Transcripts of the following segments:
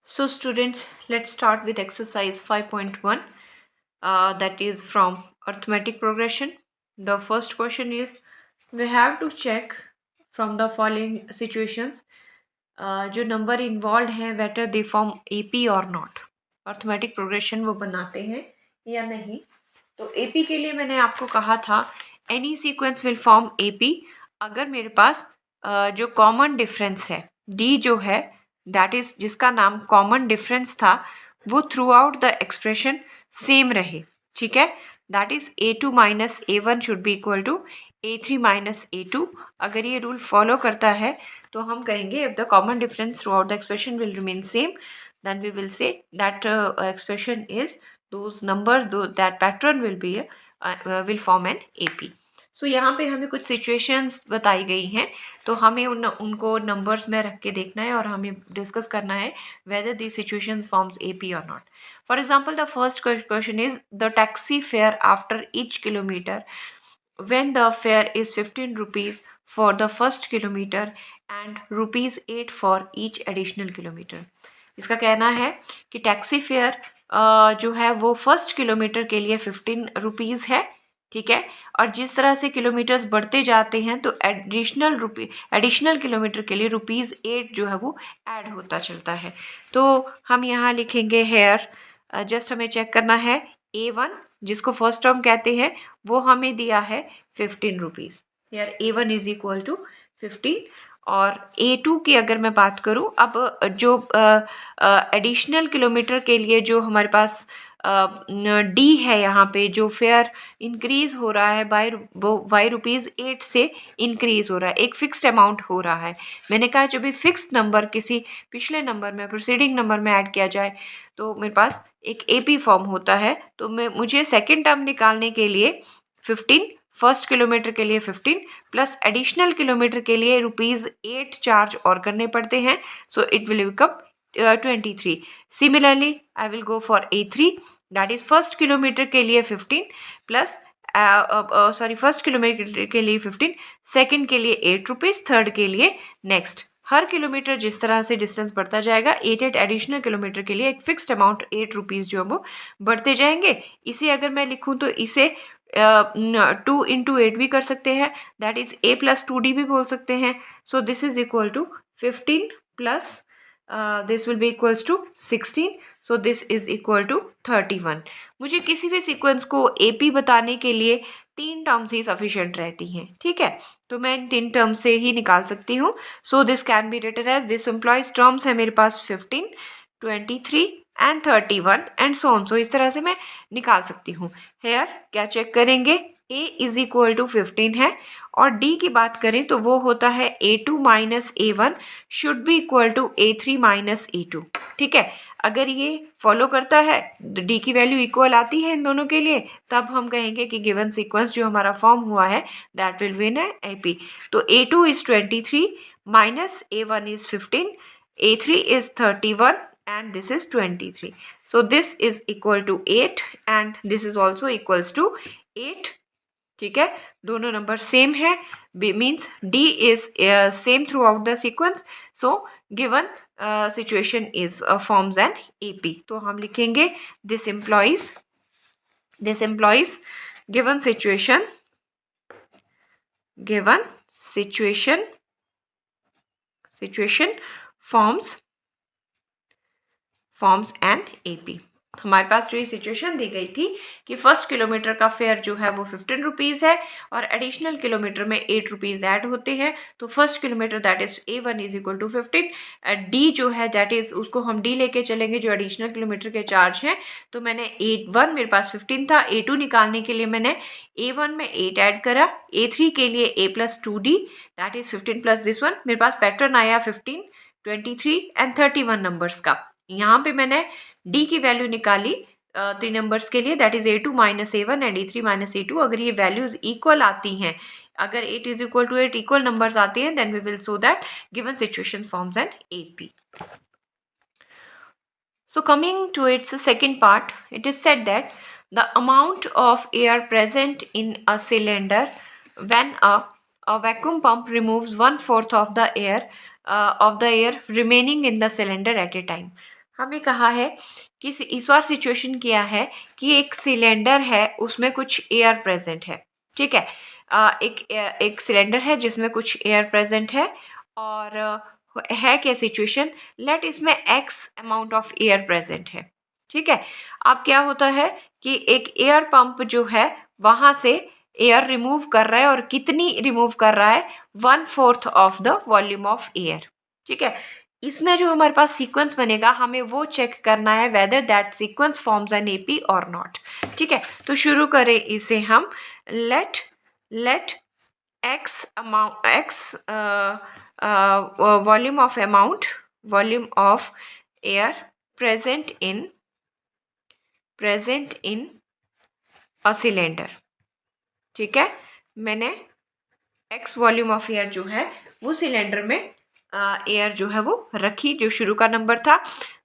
So students, let's start with exercise 5.1 that is from arithmetic progression. The first question is we have to check from the following situations जो number involve हैं waiter they form AP और not. Arithmetic progression वो बनाते हैं या नहीं. तो AP के लिए मैंने आपको कहा था any sequence will form AP अगर मेरे पास जो कॉमन डिफरेंस है डी जो है दैट इज जिसका नाम कॉमन डिफरेंस था वो throughout the expression same रहे. ठीक है, that is a2 minus a1 should be equal to a3 minus a2. अगर ये रूल फॉलो करता है तो हम कहेंगे if the common difference through out the expression will remain same then we will say that expression is those numbers that pattern will form an AP. सो यहाँ पे हमें कुछ सिचुएशंस बताई गई हैं तो हमें उनको नंबर्स में रख के देखना है और हमें डिस्कस करना है वेदर दी सिचुएशंस फॉर्म्स AP और not. For example the first question is the taxi fare after each kilometre when the fare is 15 rupees for the first kilometer and rupees 8 for each additional kilometer. इसका कहना है कि taxi fare जो है वो first kilometre के लिए 15 rupees है. ठीक है, और जिस तरह से किलोमीटर्स बढ़ते जाते हैं तो एडिशनल किलोमीटर के लिए रुपीज़ 8 जो है वो ऐड होता चलता है. तो हम यहाँ लिखेंगे हेयर जस्ट हमें चेक करना है A1 जिसको फर्स्ट टर्म कहते हैं वो हमें दिया है 15 रुपीज़. यार A1 इज इक्वल टू 15 और A2 की अगर मैं बात करूं अब जो एडिशनल किलोमीटर के लिए जो हमारे पास D है यहाँ पे जो फेयर इंक्रीज़ हो रहा है बाय वाई रुपीज़ 8 से इंक्रीज़ हो रहा है, एक फिक्स्ड अमाउंट हो रहा है. मैंने कहा जब भी फिक्स्ड नंबर किसी पिछले नंबर में प्रोसीडिंग नंबर में ऐड किया जाए तो मेरे पास एक AP फॉर्म होता है. तो मुझे सेकेंड टर्म निकालने के लिए 15 फर्स्ट किलोमीटर के लिए 15 प्लस एडिशनल किलोमीटर के लिए रुपीज़ 8 चार्ज और करने पड़ते हैं. So it will become 23. Similarly I will go for A3 that is first kilometre के लिए 15 प्लस फर्स्ट किलोमीटर के लिए 15, सेकेंड के लिए 8 रुपीज़, थर्ड के लिए नेक्स्ट. हर किलोमीटर जिस तरह से डिस्टेंस बढ़ता जाएगा 8 एडिशनल किलोमीटर के लिए एक फिक्स्ड अमाउंट 8 रुपीज़ जो है वो बढ़ते जाएंगे. इसे अगर मैं लिखूं तो इसे 2 इंटू 8 भी कर सकते हैं that is A plus 2D भी बोल सकते हैं. So this is equal to 15 plus this will be equals to 16. So this is equal to 31. मुझे किसी भी सीक्वेंस को AP बताने के लिए 3 टर्म्स ही सफिशिएंट रहती हैं. ठीक है, तो मैं इन 3 टर्म्स से ही निकाल सकती हूँ. So this can be written as this employs terms है मेरे पास 15, 23 एंड 31 एंड सो ऑन. सो इस तरह से मैं निकाल सकती हूँ. हेयर क्या चेक करेंगे A इज इक्वल टू 15 है और D की बात करें तो वो होता है A2 minus A1 should be equal to A3 minus A2. ठीक है, अगर ये फॉलो करता है D की वैल्यू इक्वल आती है इन दोनों के लिए तब हम कहेंगे कि गिवन सीक्वेंस जो हमारा फॉर्म हुआ है that will win A AP. तो A2 is 23 minus A1 is 15, A3 is 31 and this is 23. So this is equal to 8 and this is also equals to 8. ठीक है, दोनों नंबर सेम है means D is same through out the sequence. So given situation is forms an AP. तो हम लिखेंगे this employees given situation forms an AP. हमारे पास जो ये सिचुएशन दी गई थी कि फर्स्ट किलोमीटर का फेयर जो है वो 15 रुपीज़ है और एडिशनल किलोमीटर में 8 रुपीज़ ऐड होते हैं. तो first kilometer that is A1 is equal to 15. D जो है दैट इज उसको हम D लेके चलेंगे जो एडिशनल किलोमीटर के चार्ज हैं. तो मैंने A1 मेरे पास 15 था, A2 निकालने के लिए मैंने A1 में 8 ऐड करा, A3 के लिए A plus 2D that is 15 plus this one. मेरे पास पैटर्न आया 15, 23 एंड 31 नंबर्स का. यहाँ पे मैंने D की वैल्यू निकाली 3 नंबर्स के लिए that is A2 minus A1 and A3 minus A2. अगर ये वैल्यूज इक्वल आती हैं, अगर 8 is equal to 8 equal numbers आते हैं then we will so that given situation forms an AP. So coming to its second part, it is said that the amount of air present in a cylinder when a vacuum pump removes 1/4 of the air remaining in the cylinder at a time. हमें कहा है कि इस बार situation क्या है कि एक cylinder है, उसमें कुछ एयर प्रेजेंट है। ठीक है, एक सिलेंडर है जिसमें कुछ एयर प्रेजेंट है और है क्या सिचुएशन, लेट इसमें x amount of air present है। ठीक है, अब क्या होता है कि एक एयर पंप जो है वहां से एयर रिमूव कर रहा है, और कितनी रिमूव कर रहा है, 1/4 of the volume of air. ठीक है, इसमें जो हमारे पास सीक्वेंस बनेगा हमें वो चेक करना है whether that sequence forms an AP और नॉट। ठीक है, तो शुरू करें इसे हम। Let let x amount x volume of air present in a cylinder. ठीक है, मैंने एक्स वॉल्यूम ऑफ एयर जो है वो सिलेंडर में एयर जो है वो रखी, जो शुरू का नंबर था,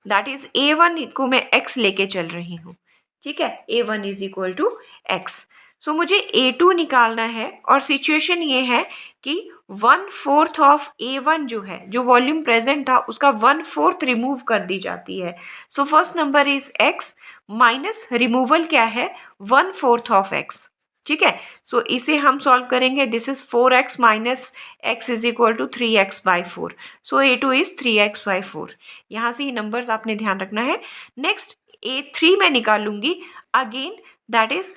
दैट इज A1 को मैं x लेके चल रही हूँ। ठीक है, A1 is equal to x। So मुझे A2 निकालना है, और सिचुएशन ये है कि 1/4 ऑफ A1 जो है, जो वॉल्यूम प्रेजेंट था उसका 1/4 रिमूव कर दी जाती है। So first number is x minus removal क्या है, 1/4 ऑफ x। ठीक है, सो इसे हम सॉल्व करेंगे। This is 4x minus x is equal to 3x/4। So A2 is 3x/4। यहाँ से ही नंबर्स आपने ध्यान रखना है। नेक्स्ट A3 में निकालूंगी अगेन, दैट इज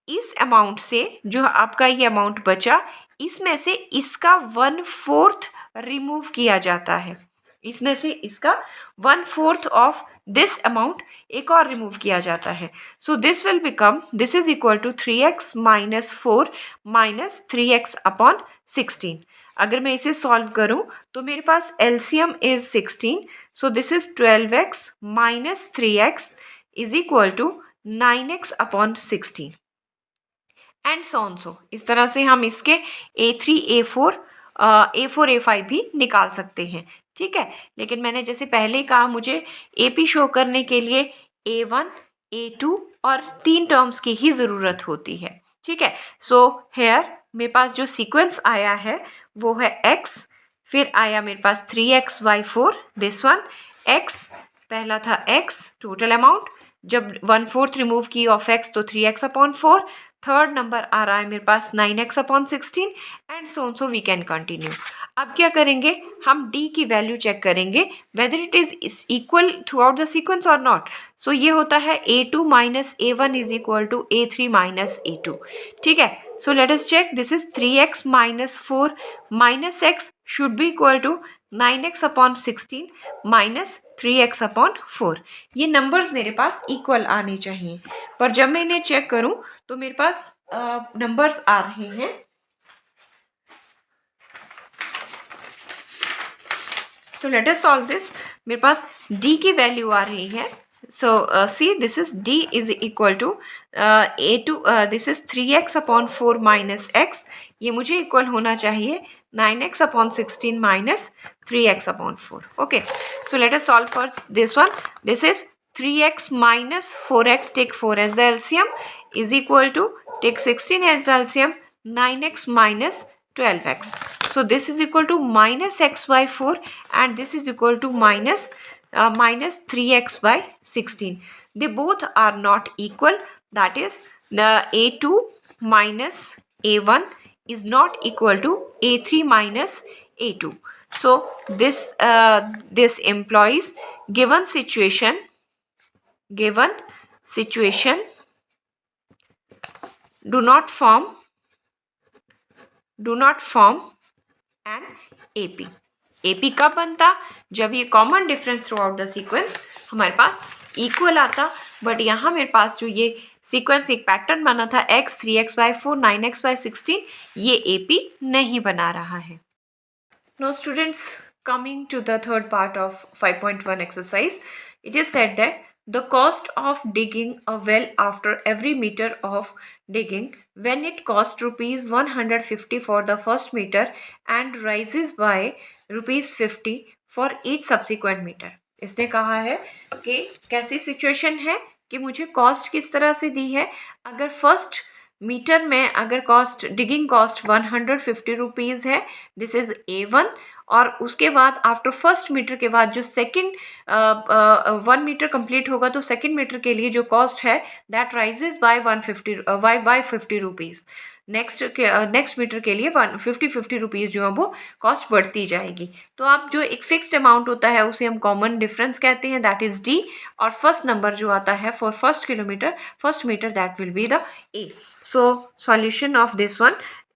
इस अमाउंट से जो आपका ये अमाउंट बचा, इसमें से इसका 1/4 रिमूव किया जाता है। इसमें से इसका 1/4 ऑफ दिस अमाउंट एक और रिमूव किया जाता है। So this will become, this is equal to 3x minus 4 minus 3x/16। अगर मैं इसे सॉल्व करूं तो मेरे पास LCM is 16। So this is 12x minus 3x is equal to 9x/16 and so on. सो इस तरह से हम इसके A3 A4 A5 भी निकाल सकते हैं। ठीक है, लेकिन मैंने जैसे पहले कहा, मुझे AP शो करने के लिए A1 A2 और 3 टर्म्स की ही ज़रूरत होती है। ठीक है, सो हेयर मेरे पास जो सीक्वेंस आया है वो है x, फिर आया मेरे पास 3x/4, दिस वन x, पहला था x टोटल अमाउंट, जब 1/4 रिमूव की ऑफ x तो 3x/4, थर्ड नंबर आ रहा है मेरे पास 9x/16 and so we can continue. अब क्या करेंगे, हम d की वैल्यू चेक करेंगे whether it is equal throughout the sequence और नॉट। सो ये होता है A2 minus A1 is equal to A3 minus A2। ठीक है, so let us check, this is 3x minus 4 minus x should be equal to 9x/16 minus 3x/4। ये numbers मेरे पास equal आने चाहिए, पर जब मैं इन्हें चेक करूं तो मेरे पास नंबर्स आ रहे हैं। So let us solve this. मेरे पास d की वैल्यू आ रही है। So see, this is d is equal to A2, this is 3x/4 minus x, ये मुझे इक्वल होना चाहिए 9x/16 minus 3x/4। Okay, so let us solve for this one. This is 3x minus 4x, take 4 as the LCM, is equal to, take 16 as the LCM, 9x minus 12x. So this is equal to minus x/4 and this is equal to minus 3x/16. They both are not equal, that is the A2 minus A1 is not equal to A3 minus A2. So this implies given situation do not form an AP. AP कब बनता, जब ये common difference through out the sequence हमारे पास equal आता। But यहाँ मेरे पास जो ये सीक्वेंस एक पैटर्न बना था x 3x/4 9x/16, ये AP नहीं बना रहा है। Now students, coming to the third part of 5.1 exercise, it is said that the cost of digging a well after every meter of digging, when it costs rupees 150 for the first meter and rises by rupees 50 for each subsequent meter. इसने कहा है कि कैसी situation है कि मुझे cost किस तरह से दी है। अगर फर्स्ट मीटर में अगर कॉस्ट, डिगिंग कॉस्ट 150 रुपीज़ है, दिस इज A1, और उसके बाद आफ्टर फर्स्ट मीटर के बाद जो सेकंड 1 मीटर कंप्लीट होगा तो सेकंड मीटर के लिए जो कॉस्ट है that raises by 150 by 50 rupees. Next meter के लिए 50 रुपीज़ जो है वो कॉस्ट बढ़ती जाएगी। तो आप जो एक फिक्स्ड अमाउंट होता है उसे हम कॉमन डिफरेंस कहते हैं, दैट इज डी, और फर्स्ट नंबर जो आता है for first meter that will be the a. So solution of this one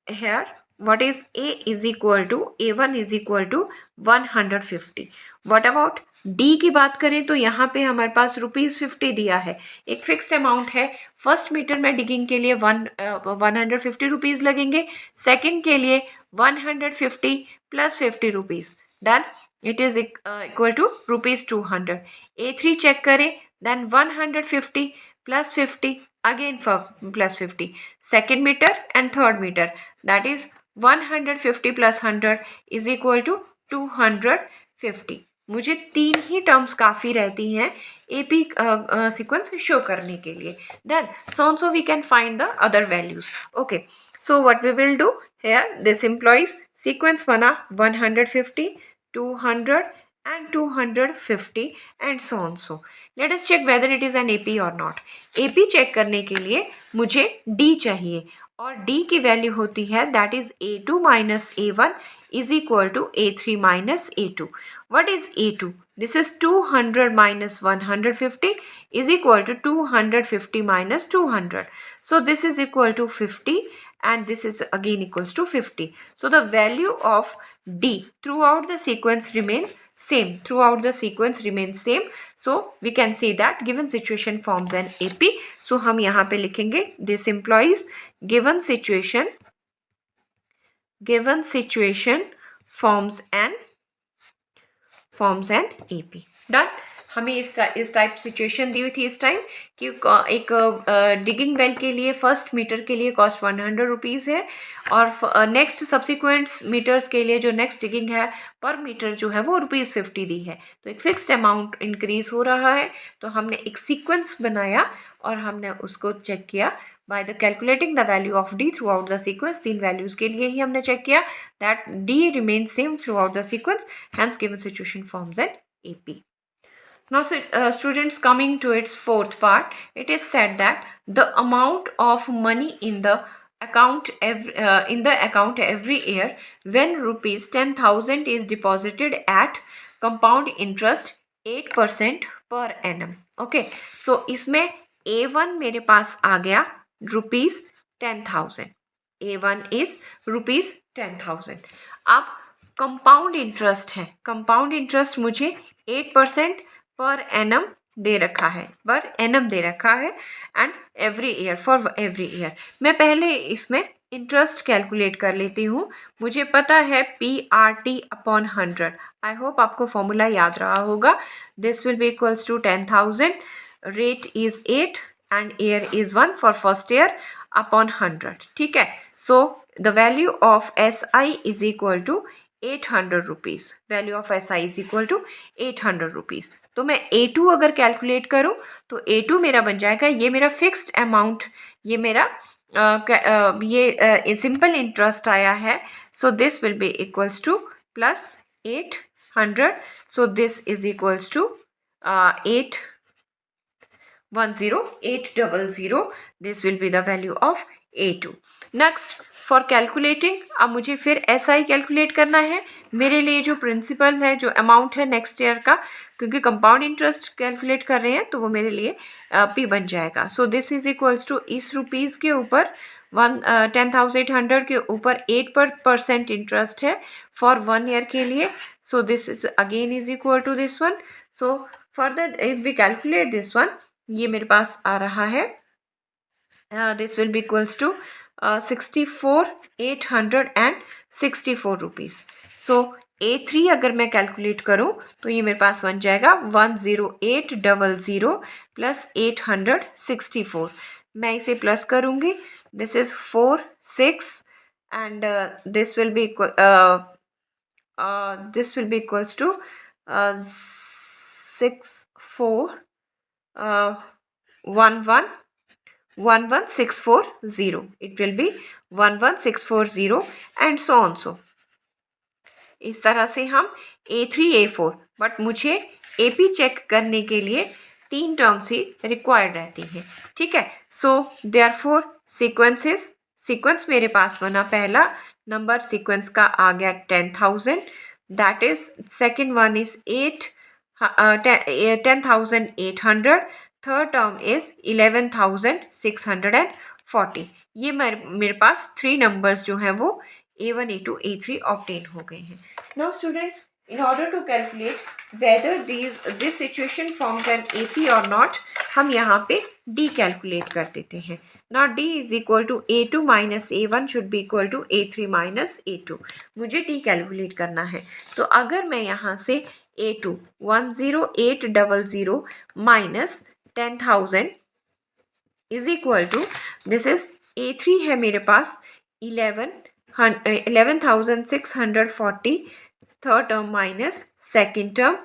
here, what is a is equal to a1 is equal to 150। what about d की बात करें तो यहाँ पे हमारे पास ₹50 दिया है, एक फिक्स्ड अमाउंट है। फर्स्ट मीटर में डिगिंग के लिए 150 रुपीज़ लगेंगे, सेकंड के लिए 150 plus 50 rupees, done, it is equal to ₹200। a3 check करें, then 150 plus 50 again for plus 50, second meter and third meter, that is 150 plus 100 is equal to 250। मुझे तीन ही टर्म्स काफ़ी रहती हैं AP सीक्वेंस शो करने के लिए। Then so we can find the other values। okay, so what we will do here, this employs sequence बना 150, 200 and 250 and so on। so let us check whether it is an AP or not। AP check करने के लिए मुझे D चाहिए और D की value होती है that is A2 minus A1 is equal to A3 minus A2। what is A2? this is 200 minus 150 is equal to 250 minus 200, so this is equal to 50 and this is again equals to 50। so the value of D throughout the sequence remains same, so we can say that given situation forms an AP। so हम यहाँ पे लिखेंगे this employs given situation forms an AP, done. हमें इस type situation दी हुई थी इस time कि एक डिगिंग वेल के लिए फर्स्ट मीटर के लिए कॉस्ट 100 रुपीज़ है और नेक्स्ट सब्सिक्वेंट मीटर्स के लिए जो नेक्स्ट डिगिंग है पर मीटर जो है वो ₹50 दी है। तो एक फिक्स्ड अमाउंट इंक्रीज हो रहा है, तो हमने एक सीक्वेंस बनाया और हमने उसको चेक किया by the calculating the value of D throughout the sequence। तीन वैल्यूज के लिए ही हमने चेक किया that D remains same throughout the sequence, hence given situation forms an AP। now students, coming to its fourth part, it is said that the amount of money in the account every year when rupees 10,000 is deposited at compound interest 8% per annum। okay, so इसमें A1 मेरे पास आ गया ₹10,000, A1 is ₹10,000। अब compound interest है, compound interest मुझे 8% per annum दे रखा है and every year for every year. मैं पहले इसमें इंटरेस्ट कैलकुलेट कर लेती हूँ। मुझे पता है PRT अपॉन 100, आई होप आपको फॉर्मूला याद रहा होगा। This will be equals to 10,000, rate is 8 and year is 1 for first year upon 100। ठीक है, so the value of SI is equal to 800 rupees, value of SI is equal to 800 rupees। तो मैं A2 अगर calculate करूं तो A2 मेरा बन जाएगा, ये मेरा फिक्स्ड अमाउंट, ये मेरा ये सिंपल इंटरेस्ट आया है, so this will be equals two plus 800, so this is equals to 800, this will be the value of A2। next for calculating, अब मुझे फिर SI कैलकुलेट करना है। मेरे लिए जो प्रिंसिपल है, जो अमाउंट है नेक्स्ट ईयर का, क्योंकि कंपाउंड इंटरेस्ट कैलकुलेट कर रहे हैं तो वो मेरे लिए P बन जाएगा। So this is equals to इस रुपीज़ के ऊपर 10,800 के ऊपर 8% इंटरेस्ट है फॉर 1 ईयर के लिए। So this is again is equal to this one. So further if we calculate this one, ये मेरे पास आ रहा है, this will be equals to 64,864 rupees. So A3 अगर मैं कैलकुलेट करूं तो ये मेरे पास बन जाएगा 10800 प्लस 864। मैं इसे प्लस करूंगी, this is 4 6 and this will be equals to 11640, it will be 11640 and so on। so इस तरह से हम A3 A4, बट मुझे AP चेक करने के लिए 3 टर्म्स ही रिक्वायर्ड रहती हैं, ठीक है। सो देयरफॉर सीक्वेंस मेरे पास बना, पहला नंबर सीक्वेंस का आ गया 10,000, that is second one is 10,800, third term is 11,640। ये मेरे पास 3 नंबर्स जो हैं वो A1 A2 A3 ऑब्टेन हो गए हैं। Now students, in order to calculate whether this situation forms an AP or not, हम यहाँ पे D कैलकुलेट कर देते हैं। Now D is equal to A2 minus A1 should be equal to A3 minus A2। मुझे D calculate करना है, तो अगर मैं यहाँ से A2 10800 minus 10,000 is equal to, this is A3 है मेरे पास 11,640, third term minus second term,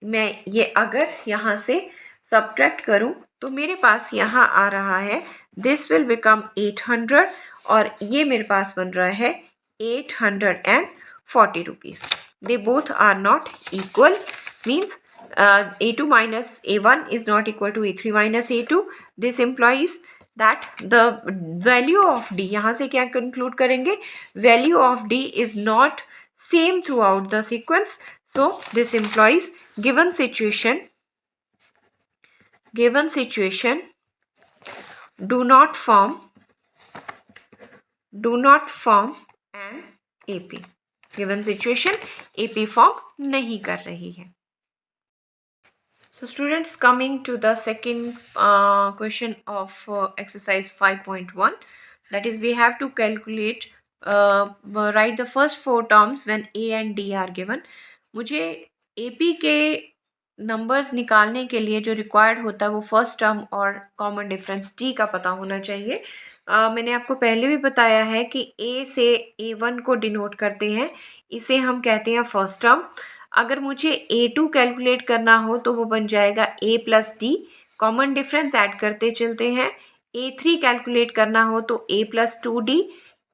मैं ये अगर यहाँ से सब्ट्रैक्ट करूँ तो मेरे पास यहाँ आ रहा है, दिस विल बिकम 800 और ये मेरे पास बन रहा है 840 rupees. They both are not equal, means A2 minus A1 is not equal to A3 minus A2. This implies that the value of D, यहाँ से क्या conclude करेंगे, value of D is not same throughout the sequence. So this implies given situation do not form an AP। given situation AP form नहीं कर रही है। So students, coming to the second question of exercise 5.1, that is we have to calculate write the first 4 terms when A and D are given। मुझे AP के numbers निकालने के लिए जो रिक्वायर्ड होता है वो फर्स्ट टर्म और कॉमन डिफरेंस D का पता होना चाहिए। मैंने आपको पहले भी बताया है कि A से A1 को डिनोट करते हैं, इसे हम कहते हैं फर्स्ट टर्म। अगर मुझे A2 कैलकुलेट करना हो तो वो बन जाएगा A plus D, common difference add करते चलते हैं। A3 कैलकुलेट करना हो तो A plus 2D,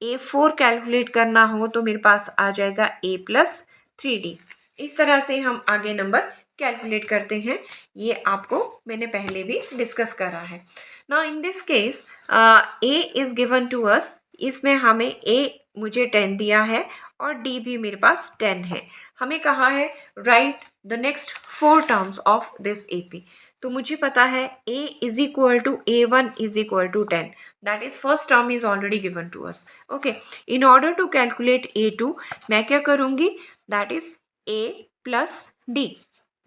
A4 calculate करना हो तो मेरे पास आ जाएगा A प्लस 3D। इस तरह से हम आगे नंबर कैलकुलेट करते हैं, ये आपको मैंने पहले भी डिस्कस करा है। Now in this case A is given to us, इसमें हमें A मुझे 10 दिया है और D भी मेरे पास 10 है। हमें कहा है right the next 4 terms of this AP, तो मुझे पता है A is equal to A1 is equal to 10, that is first term is already given to us. Okay, in order to calculate A2 मैं क्या करूँगी, that is A plus D।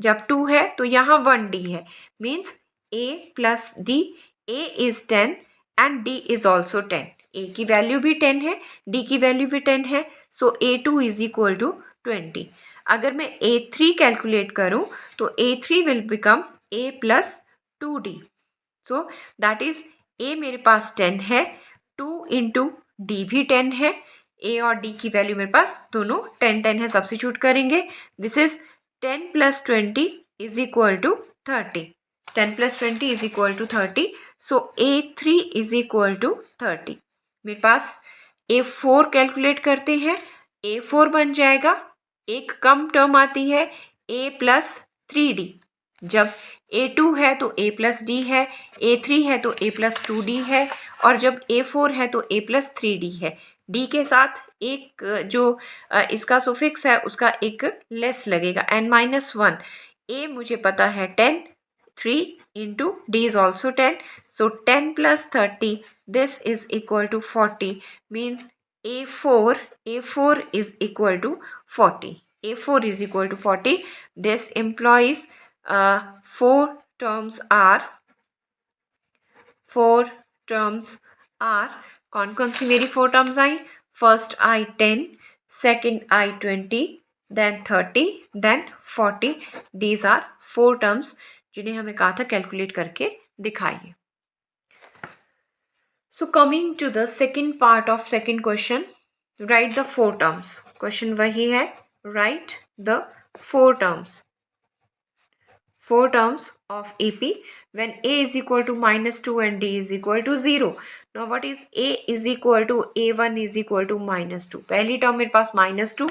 जब 2 है तो यहाँ 1D है, means A plus D, A is 10 and D is also 10। A की value भी 10 है, D की वैल्यू भी 10 है, सो A2 इज इक्वल टू 20। अगर मैं A3 कैलकुलेट करूं तो A3 will become A plus 2D। So that is A मेरे पास 10 है, 2 इंटू D भी 10 है, A और D की वैल्यू मेरे पास दोनों 10 है, सब्स्टिट्यूट करेंगे। This is 10 plus 20 is equal to 30। 10 plus 20 is equal to 30, so A3 is equal to 30। मेरे पास A4 कैलकुलेट करते हैं, A4 बन जाएगा, एक कम टर्म आती है A प्लस 3D। जब A2 है तो A प्लस D है, A3 है तो A प्लस 2D है, और जब A4 है तो A प्लस 3D है। D के साथ एक जो इसका सुफिक्स है उसका एक लेस लगेगा, n-1। A मुझे पता है 10, 3 into D is also 10, so 10 plus 30, this is equal to 40, means A4 is equal to 40. A4 is equal to 40. This implies 4 terms are कौन कौन सी मेरी 4 टर्म्स आई, फर्स्ट आई 10, सेकेंड आई 20, then 30, then 40। These are 4 terms जिन्हें हमें कहा था कैलकुलेट करके दिखाइए। So coming to the second part of second question, right the 4 terms. Question वही है, right the 4 terms. four terms of AP when A is equal to -2 and D is equal to 0. Now what is A is equal to A1 is equal to -2. पहली term मेरे पास -2.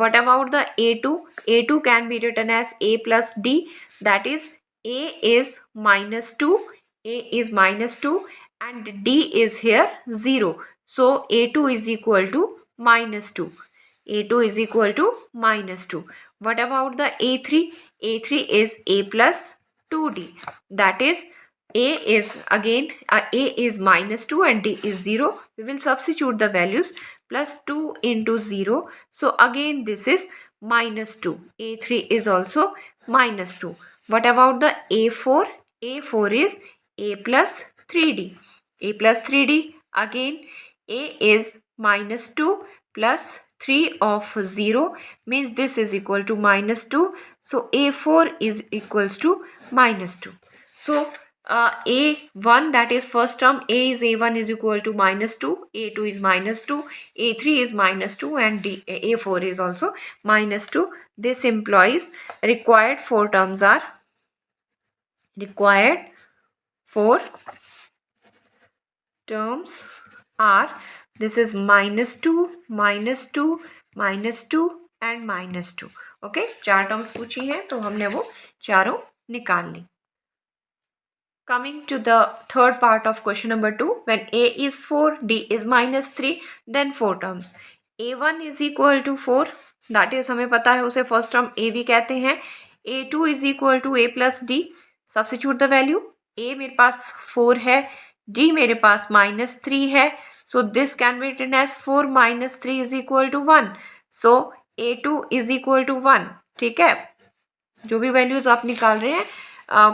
What about the A2? A2 can be written as A plus D. That is A is -2. A is -2 and D is here 0. So A2 is equal to -2. A2 is equal to -2. What about the A3? A3 is A plus 2D. That is A is again A is -2 and D is 0. We will substitute the values plus 2 into 0. So again this is -2. A3 is also -2. What about the A4? A4 is A plus 3D. A plus 3D again A is -2 plus 3 of 0 means this is equal to -2. So A4 is equals to -2. So A1 that is first term A is A1 is equal to -2, A2 is -2, A3 is -2 and A4 is also -2. This implies required four terms are this is -2, -2, -2 and -2. Okay चार terms पूछी हैं तो हमने वो चारों निकाल ली. Coming to the third part of question number 2, when A is 4, D is -3, then four terms. A1 is equal to 4, that is हमें पता है उसे फर्स्ट टर्म A भी कहते हैं. A2 is equal to A plus D. Substitute the value. A मेरे पास 4 है, D मेरे पास -3 है. So this can be written as 4 minus 3 is equal to 1. So A2 is equal to 1. ठीक है, जो भी वैल्यूज आप निकाल रहे हैं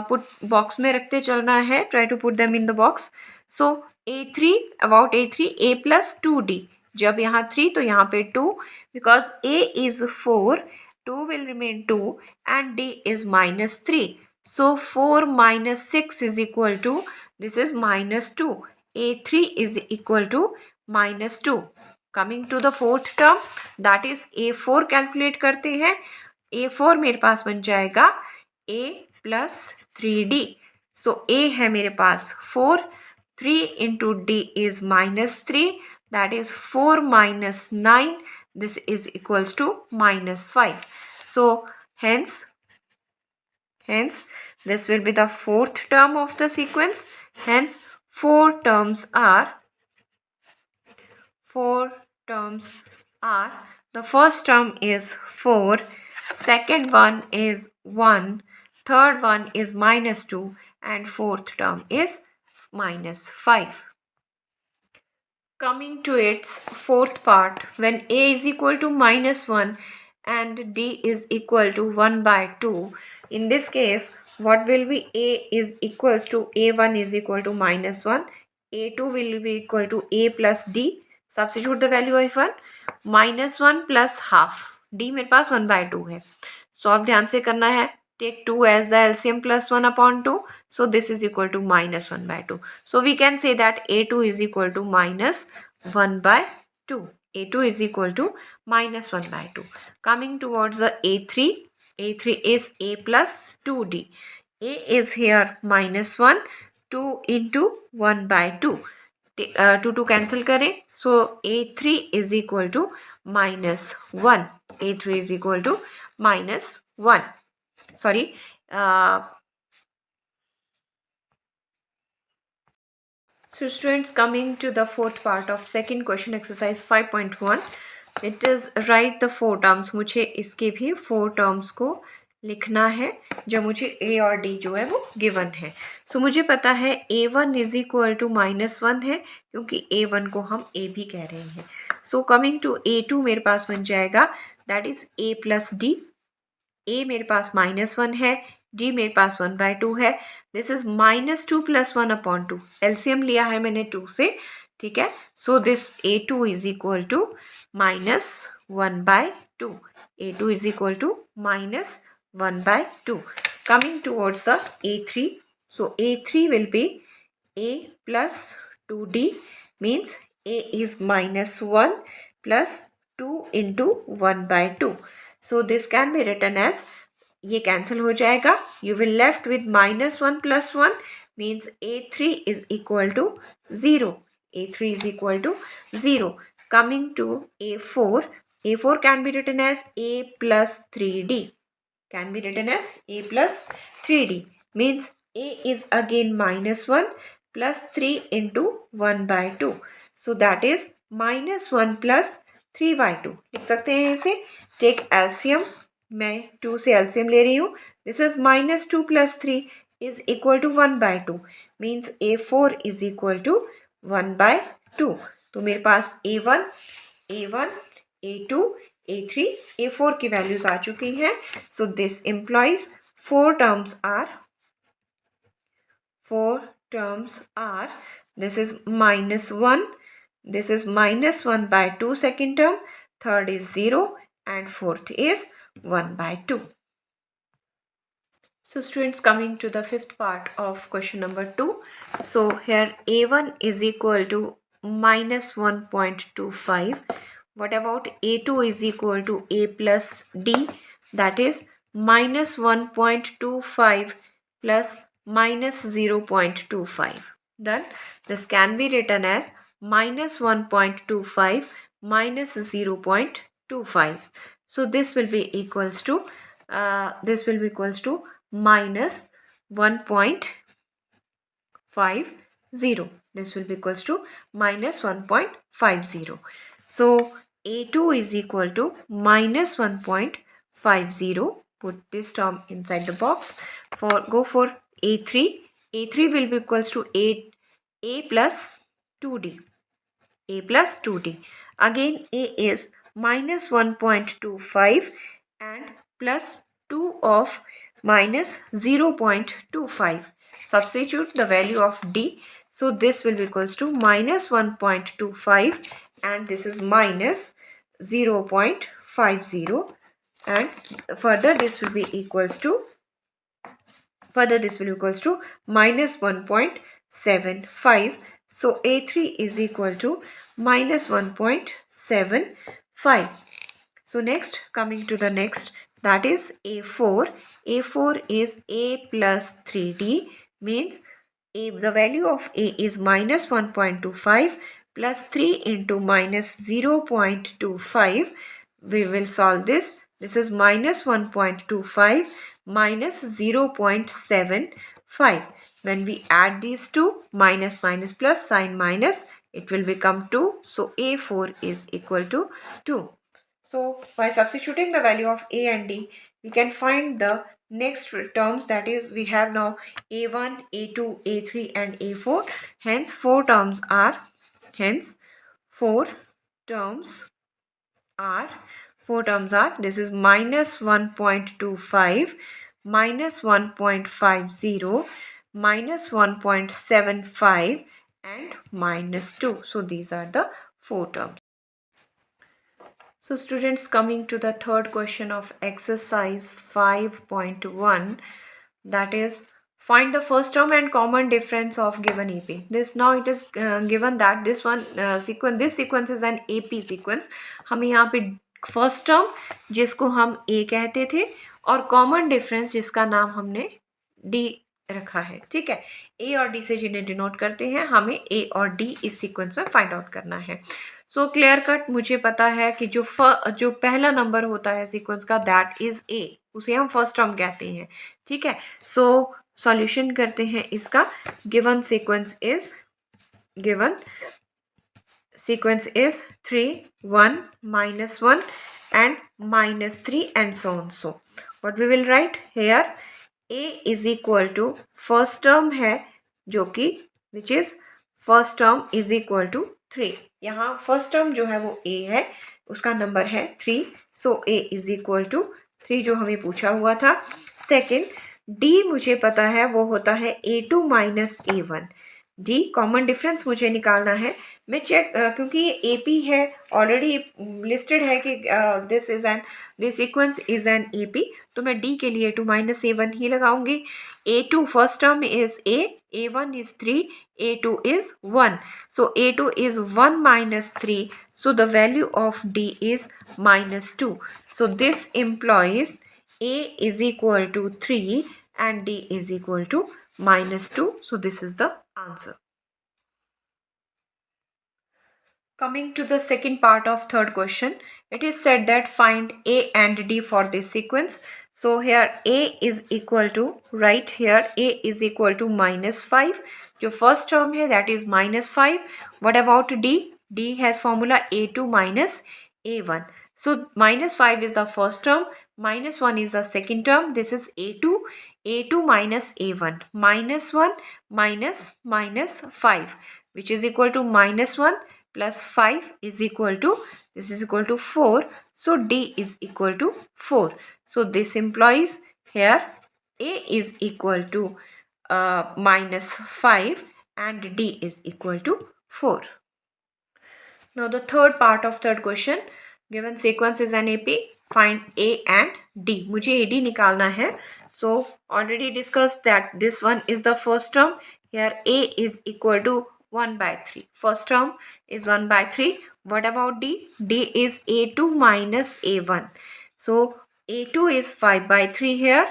पुट बॉक्स में रखते चलना है. Try to put them in the box. So A3 about A3 A plus 2D. जब यहाँ 3 तो यहाँ पे 2 because A is 4, 2 will remain 2 and D is -3. So 4 minus 6 is equal to this is -2. A3 is equal to -2. Coming to the fourth term that is A4 calculate करते हैं. A4 मेरे पास बन जाएगा A plus 3D. So A है मेरे पास 4, 3 into D is -3, that is 4 minus 9, this is equals to -5. So hence this will be the fourth term of the sequence. Hence four terms are the first term is 4, second one is 1, third one is -2 and fourth term is -5. Coming to its fourth part, when A is equal to -1 and D is equal to 1 by 2, in this case what will be? A is equals to A1 is equal to -1, A2 will be equal to A plus D. Substitute the value of 1. -1 plus half. D मेरे पास 1 by 2 है. Solve ध्यान से करना है. Take 2 as the LCM plus 1 upon 2. So this is equal to -1 by 2. So we can say that A2 is equal to -1 by 2. A2 is equal to -1 by 2. Coming towards the A3. A3 is A plus 2D. A is here -1. 2 into 1 by 2. 2 cancel करें. So A3 is equal to -1. A3 is equal to -1. Sorry. So students, coming to the fourth part of second question exercise 5.1, it is write the four terms. मुझे इसके भी four terms को लिखना है जब मुझे A और D जो है वो गिवन है. सो मुझे पता है A1 इज इक्वल टू -1 है क्योंकि A1 को हम A भी कह रहे हैं. सो कमिंग टू A2 मेरे पास बन जाएगा that is A plus D. A मेरे पास -1 है, D मेरे पास 1 by 2 है. This is -2 plus 1 upon 2. LCM लिया है मैंने 2 से. ठीक है. So this A2 is equal to -1 by 2. A2 is equal to -1 by 2. Coming towards the A3. So A3 will be A plus 2D means A is -1 plus 2 into 1 by 2. So this can be written as ये cancel हो जाएगा. You will left with -1 + 1 means A3 is equal to 0. A3 is equal to 0. Coming to A4, A4 can be written as A plus 3D. Can be written as A plus 3D. Means A is again -1 plus 3 into 1 by 2. So that is -1 plus 3/2. लिख सकते हैं इसे. Take LCM. मैं 2 से LCM ले रही हूँ. This is -2 plus 3 is equal to 1 by 2. Means A4 is equal to 1 by 2. तो मेरे पास A1, A2, A3, A4 की वैल्यूज आ चुकी हैं. So this implies four terms are this is -1, this is -1 by 2 second term, third is 0 and fourth is 1 by 2. So students, coming to the fifth part of question number 2. So here A1 is equal to -1.25. What about A2 is equal to A plus D, that is -1.25 plus -0.25. Then this can be written as -1.25 minus 0.25. So this will be equals to -1.50. This will be equals to -1.50. So A2 is equal to -1.50. Put this term inside the box. Go for A3. A3 will be equals to A plus 2D. A plus 2D. Again A is -1.25 and plus 2 of -0.25. Substitute the value of D. So this will be equals to -1.25 and this is -0.50, and further this will be equals to -1.75. So A3 is equal to -1.75. So next, coming to the next, that is A4. A4 is A plus 3D, means the value of A is -1.25 plus 3 into -0.25. We will solve this. This is -1.25 minus 0.75. When we add these two, minus minus plus, sign minus, it will become 2. So A4 is equal to 2. So by substituting the value of A and D, we can find the next terms, that is we have now A1, A2, A3 and A4. Hence four terms are this is -1.25, -1.50, -1.75 and -2. So these are the four terms. So students, coming to the third question of exercise 5.1, that is find the first term and common difference of given AP. This now it is given that this sequence is an AP sequence. हमें यहाँ पे first term जिसको हम A कहते थे और common difference जिसका नाम हमने D रखा है. ठीक है, A और D से जिन्हें डिनोट करते हैं, हमें A और D इस सीक्वेंस में फाइंड आउट करना है. सो क्लियर कट मुझे पता है कि जो पहला नंबर होता है सीक्वेंस का, दैट इज A, उसे हम फर्स्ट टर्म कहते हैं. ठीक है, सो सॉल्यूशन करते हैं इसका. Given sequence is 3, 1, -1 and -3 and so on. So what we will write here, A is equal to first term है जो कि which is first term is equal to 3. यहाँ फर्स्ट टर्म जो है वो A है, उसका नंबर है 3. सो A इज इक्वल टू 3 जो हमें पूछा हुआ था. सेकेंड, D मुझे पता है वो होता है A2 minus A1. D common difference मुझे निकालना है. मैं चेक क्योंकि ये AP है, ऑलरेडी लिस्टेड है कि this sequence is an AP, तो मैं D के लिए 2 माइनस A1 ही लगाऊंगी. A2 first term is A, A1 is 3, A2 is 1. So A2 is 1 minus 3. So the value of D is -2. So this implies A is equal to 3 and D is equal to -2. So this is the answer. Coming to the second part of third question, it is said that find A and D for this sequence. So here A is equal to, right here A is equal to -5. जो first term है that is -5. What about D? D has formula A2 minus A1. So -5 is the first term, -1 is the second term. This is A2. A2 minus A1. -1 minus 5, which is equal to -1 plus 5 is equal to, this is equal to 4. So D is equal to 4. So this implies here A is equal to -5 and D is equal to 4. Now the third part of third question, given sequence is an AP, find A and D. मुझे AD निकालना है. So already discussed that this one is the first term. Here A is equal to 1 by 3. First term is 1 by 3. What about D? D is A2 minus A1. So A2 is 5 by 3 here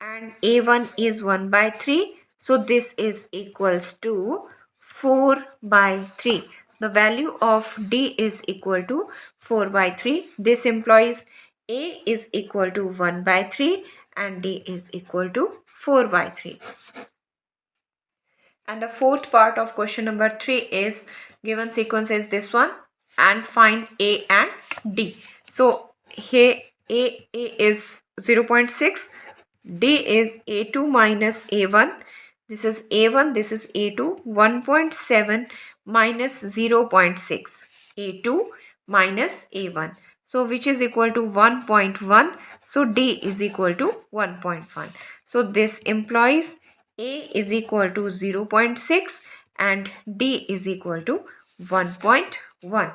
and A1 is 1 by 3. So this is equals to 4 by 3. The value of D is equal to 4 by 3. This implies A is equal to 1 by 3 and D is equal to 4 by 3. And the fourth part of question number 3 is, given sequence is this one and find A and D. So here A is 0.6, D is A2 minus A1. This is A1, this is A2. 1.7 minus 0.6. A2 minus A1. So which is equal to 1.1. So D is equal to 1.1. So this implies A is equal to 0.6 and D is equal to 1.1.